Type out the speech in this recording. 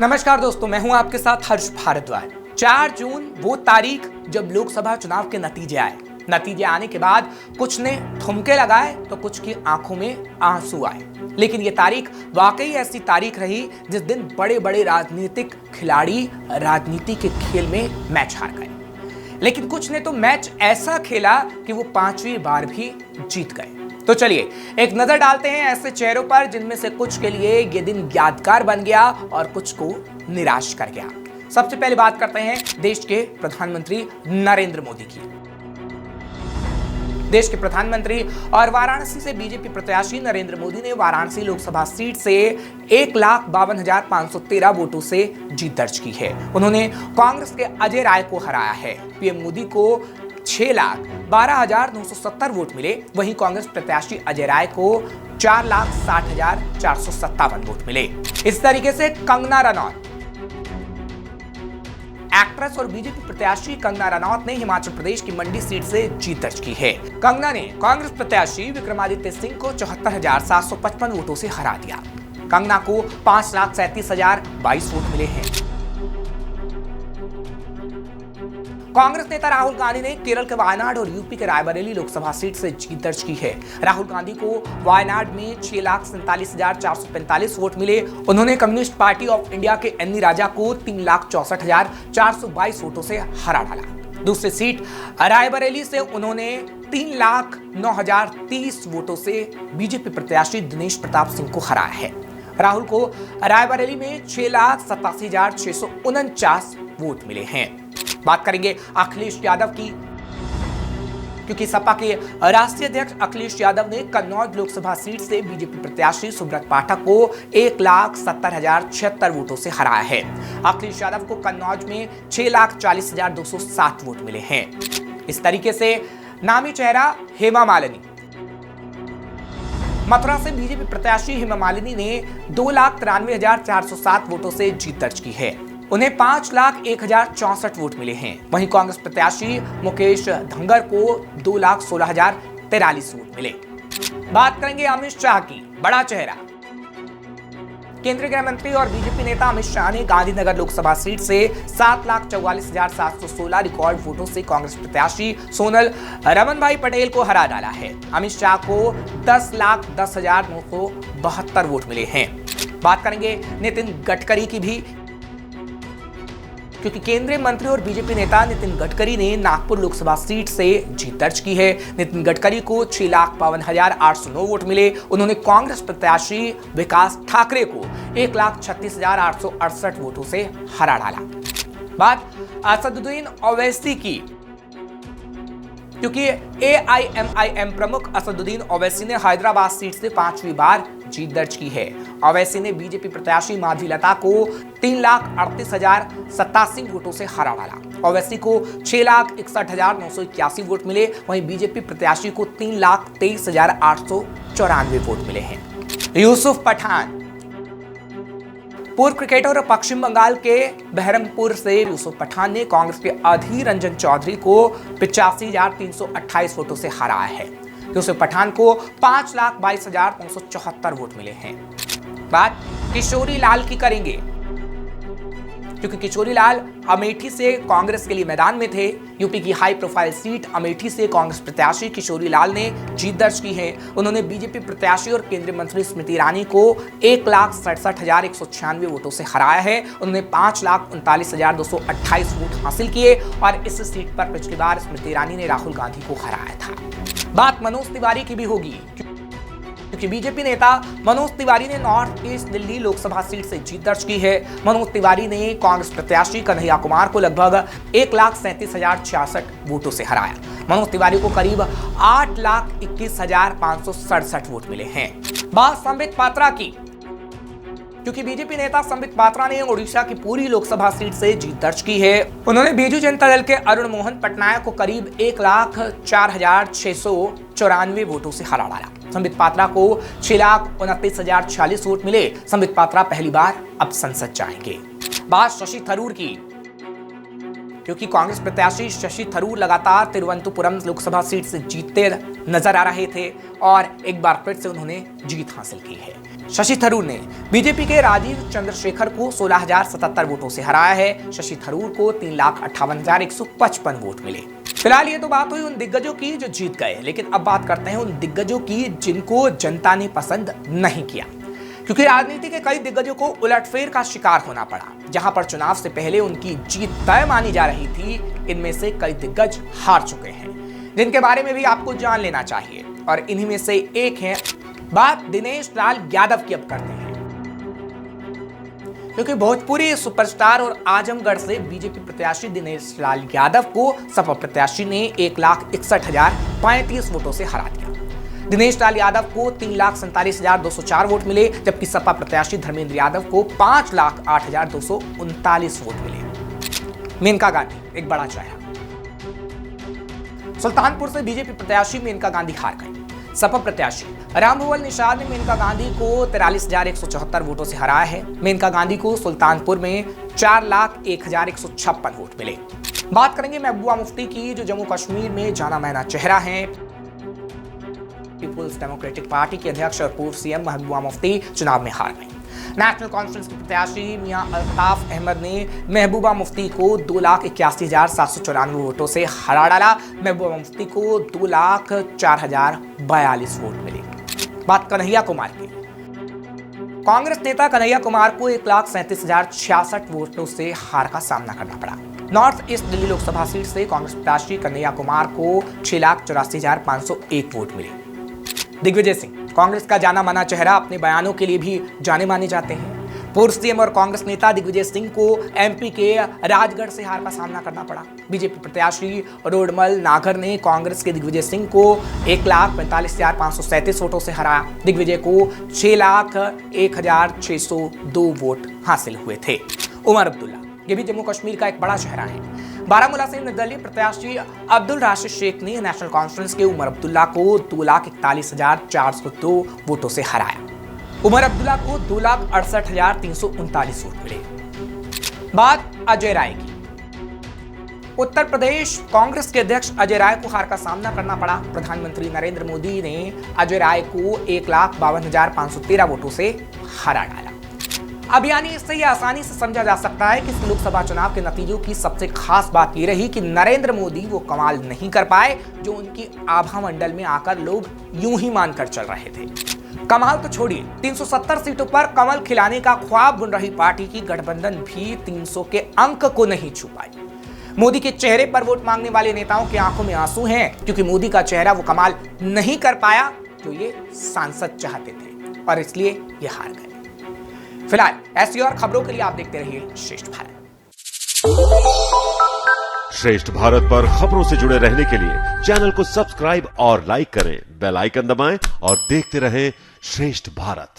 नमस्कार दोस्तों, मैं हूं आपके साथ हर्ष भारद्वाज। 4 जून वो तारीख जब लोकसभा चुनाव के नतीजे आए। नतीजे आने के बाद कुछ ने ठुमके लगाए तो कुछ की आंखों में आंसू आए। लेकिन ये तारीख वाकई ऐसी तारीख रही जिस दिन बड़े बड़े राजनीतिक खिलाड़ी राजनीति के खेल में मैच हार गए। लेकिन कुछ ने तो मैच ऐसा खेला कि वो 5वीं बार भी जीत गए। तो चलिए एक नजर डालते हैं ऐसे चेहरों पर जिनमें से कुछ के लिए ये दिन यादगार बन गया और कुछ को निराश कर गया। सबसे पहले बात करते हैं देश के प्रधानमंत्री नरेंद्र मोदी की। देश के प्रधानमंत्री और वाराणसी से बीजेपी प्रत्याशी नरेंद्र मोदी ने वाराणसी लोकसभा सीट से 1,52,513 वोटों से जीत दर्ज की है। उन्होंने कांग्रेस के अजय राय को हराया है। पीएम मोदी को 6,12,970 वोट मिले। वहीं कांग्रेस प्रत्याशी अजय राय को 4,60,457 वोट मिले। इस तरीके से कंगना रनौत, एक्ट्रेस और बीजेपी प्रत्याशी कंगना रनौत ने हिमाचल प्रदेश की मंडी सीट से जीत दर्ज की है। कंगना ने कांग्रेस प्रत्याशी विक्रमादित्य सिंह को 74,755 वोटों से हरा दिया। कंगना को 5,37,022 वोट मिले हैं। कांग्रेस नेता राहुल गांधी ने केरल के वायनाड और यूपी के रायबरेली लोकसभा सीट से जीत दर्ज की है। राहुल गांधी को वायनाड में 6,47,445 वोट मिले। उन्होंने कम्युनिस्ट पार्टी ऑफ इंडिया के एन्नी राजा को 3,64,422 वोटों से हरा डाला। दूसरी सीट रायबरेली से उन्होंने 3,09,030 वोटों से बीजेपी प्रत्याशी दिनेश प्रताप सिंह को हराया है। राहुल को रायबरेली में 6,87,649 वोट मिले हैं। बात करेंगे अखिलेश यादव की, क्योंकि सपा के राष्ट्रीय अध्यक्ष अखिलेश यादव ने कन्नौज लोकसभा सीट से बीजेपी प्रत्याशी सुब्रत पाठक को 1,70,076 वोटों से हराया है। अखिलेश यादव को कन्नौज में 6,40,207 वोट मिले हैं। इस तरीके से नामी चेहरा हेमा मालिनी, मथुरा से बीजेपी प्रत्याशी हेमा मालिनी ने 2,93,407 वोटों से जीत दर्ज की है। उन्हें 5,01,064 वोट मिले हैं। वहीं कांग्रेस प्रत्याशी मुकेश धंगर को 2,16,043 वोट मिले। बात करेंगे अमित शाह की, बड़ा चेहरा। केंद्रीय गृह मंत्री और बीजेपी नेता अमित शाह ने गांधीनगर लोकसभा सीट से 7,44,716 रिकॉर्ड वोटों से कांग्रेस प्रत्याशी सोनल रमनभाई पटेल को हरा डाला है। अमित शाह को 10,10,972 वोट मिले हैं। बात करेंगे नितिन गडकरी की भी, क्योंकि केंद्रीय मंत्री और बीजेपी नेता नितिन गडकरी ने नागपुर लोकसभा सीट से जीत दर्ज की है। नितिन गडकरी को 6,52,809 वोट मिले। उन्होंने कांग्रेस प्रत्याशी विकास ठाकरे को 1,36,868 वोटों से हरा डाला। बात असदुद्दीन ओवैसी की, क्योंकि AIMIM प्रमुख असदुद्दीन ओवैसी ने हैदराबाद सीट से 5वीं बार जीत दर्ज की है। ओवैसी ने बीजेपी प्रत्याशी माधवी लता को 3,38,087 वोटों से हरा डाला। ओवैसी को 6,61,981 वोट मिले। वहीं बीजेपी प्रत्याशी को 3,23,894 वोट मिले हैं। यूसुफ पठान, पूर्व क्रिकेटर और पश्चिम बंगाल के बहरमपुर से यूसुफ पठान ने कांग्रेस के अधीर रंजन चौधरी को 85,328 वोटों से हराया है। यूसुफ पठान को 5,22,574 वोट मिले हैं। बात किशोरी लाल की करेंगे, क्योंकि किशोरी लाल अमेठी से कांग्रेस के लिए मैदान में थे। यूपी की हाई प्रोफाइल सीट अमेठी से कांग्रेस प्रत्याशी किशोरी लाल ने जीत दर्ज की है। उन्होंने बीजेपी प्रत्याशी और केंद्रीय मंत्री स्मृति ईरानी को 1,67,196 वोटों से हराया है। उन्होंने 5,39,228 वोट हासिल किए और इस सीट पर पिछली बार स्मृति ईरानी ने राहुल गांधी को हराया था। बात मनोज तिवारी की भी होगी, क्योंकि बीजेपी नेता मनोज तिवारी ने north east Delhi Lok Sabha seat से जीत दर्ज की है। मनोज तिवारी ने कांग्रेस प्रत्याशी कन्हैया कुमार को लगभग 1,37,066 वोटों से हराया। मनोज तिवारी को करीब 8,21,567 वोट मिले हैं। बात संबित पात्रा की, क्योंकि बीजेपी नेता संबित पात्रा ने ओडिशा की पूरी लोकसभा सीट से जीत दर्ज की है। उन्होंने बीजू जनता दल के अरुण मोहन पटनायक को करीब 1,04,694 वोटों से हरा डाला। संबित पात्रा को 6,29,040 वोट मिले। संबित पात्रा पहली बार अब संसद जाएंगे। बात शशि थरूर की, क्योंकि कांग्रेस प्रत्याशी शशि थरूर लगातार तिरुवनंतपुरम लोकसभा सीट से जीतते नजर आ रहे थे और एक बार फिर से उन्होंने जीत हासिल की है। शशि थरूर ने बीजेपी के राजीव चंद्रशेखर को 16,077 वोटों से हराया है। शशि थरूर को 3,58,155 वोट मिले। फिलहाल ये तो बात हुई उन दिग्गजों की जो जीत गए, लेकिन अब बात करते हैं उन दिग्गजों की जिनको जनता ने पसंद नहीं किया, क्योंकि राजनीति के कई दिग्गजों को उलटफेर का शिकार होना पड़ा। जहां पर चुनाव से पहले उनकी जीत तय मानी जा रही थी, इनमें से कई दिग्गज हार चुके हैं, जिनके बारे में भी आपको जान लेना चाहिए। और इन्हीं में से एक है, बात दिनेश लाल यादव की अब करते हैं, क्योंकि भोजपुरी सुपरस्टार और आजमगढ़ से बीजेपी प्रत्याशी दिनेश लाल यादव को सपा प्रत्याशी ने 1,61,035 वोटों से हरा दिया। दिनेश लाल यादव को 3,47,204 वोट मिले, जबकि सपा प्रत्याशी धर्मेंद्र यादव को 5,08,239 वोट मिले। मेनका गांधी एक बड़ा चेहरा। सुल्तानपुर से बीजेपी प्रत्याशी मेनका गांधी हार गई। सपा प्रत्याशी रामभुवन निषाद ने मेनका गांधी को 43,174 वोटों से हराया है। मेनका गांधी को सुल्तानपुर में 4,01,156 वोट मिले। बात करेंगे महबूबा मुफ्ती की, जो जम्मू कश्मीर में जाना माना चेहरा है। पीपुल्स डेमोक्रेटिक पार्टी के अध्यक्ष और पूर्व सीएम महबूबा मुफ्ती चुनाव में हार गई। नेशनल कॉन्फ्रेंस के प्रत्याशी मियां अल्ताफ अहमद ने महबूबा मुफ्ती को 2,81,794 वोटों से हरा डाला। महबूबा मुफ्ती को 2,04,042 वोट मिले। बात कन्हैया कुमार की। कांग्रेस नेता कन्हैया कुमार को 1,37,066 वोटों से हार का सामना करना पड़ा। North east Delhi Lok Sabha seat से कांग्रेस प्रत्याशी कन्हैया कुमार को 6,84,501 वोट मिले। दिग्विजय सिंह कांग्रेस का जाना माना चेहरा, अपने बयानों के लिए भी जाने माने जाते हैं। पूर्व सीएम और कांग्रेस नेता दिग्विजय सिंह को एमपी के राजगढ़ से हार का सामना करना पड़ा। बीजेपी प्रत्याशी रोडमल नागर ने कांग्रेस के दिग्विजय सिंह को 1,45,537 वोटों से हराया। दिग्विजय को 6,01,602 वोट हासिल हुए थे। उमर अब्दुल्ला ये भी जम्मू कश्मीर का एक बड़ा चेहरा है। बारामूला से निर्दलीय प्रत्याशी अब्दुल राशिद शेख ने नेशनल कॉन्फ्रेंस के उमर अब्दुल्ला को 2,41,402 वोटों से हराया। उमर अब्दुल्ला को 2,68,339 वोट मिले। बात अजय राय की। उत्तर प्रदेश कांग्रेस के अध्यक्ष अजय राय को हार का सामना करना पड़ा। प्रधानमंत्री नरेंद्र मोदी ने अजय राय को 1,52,513 वोटों से हरा डाला। अब यानी इससे यह आसानी से समझा जा सकता है कि इस लोकसभा चुनाव के नतीजों की सबसे खास बात यह रही कि नरेंद्र मोदी वो कमाल नहीं कर पाए जो उनकी आभा मंडल में आकर लोग यूं ही मानकर चल रहे थे। कमाल तो छोड़िए, 370 सीटों पर कमल खिलाने का ख्वाब बुन रही पार्टी की गठबंधन भी 300 के अंक को नहीं छू पाई। मोदी के चेहरे पर वोट मांगने वाले नेताओं की आंखों में आंसू हैं, क्योंकि मोदी का चेहरा वो कमाल नहीं कर पाया जो ये सांसद चाहते थे, और इसलिए ये हार गए। फिलहाल ऐसी और खबरों के लिए आप देखते रहिए श्रेष्ठ भारत। श्रेष्ठ भारत पर खबरों से जुड़े रहने के लिए चैनल को सब्सक्राइब और लाइक करें, बेल आइकन दबाएं और देखते रहें श्रेष्ठ भारत।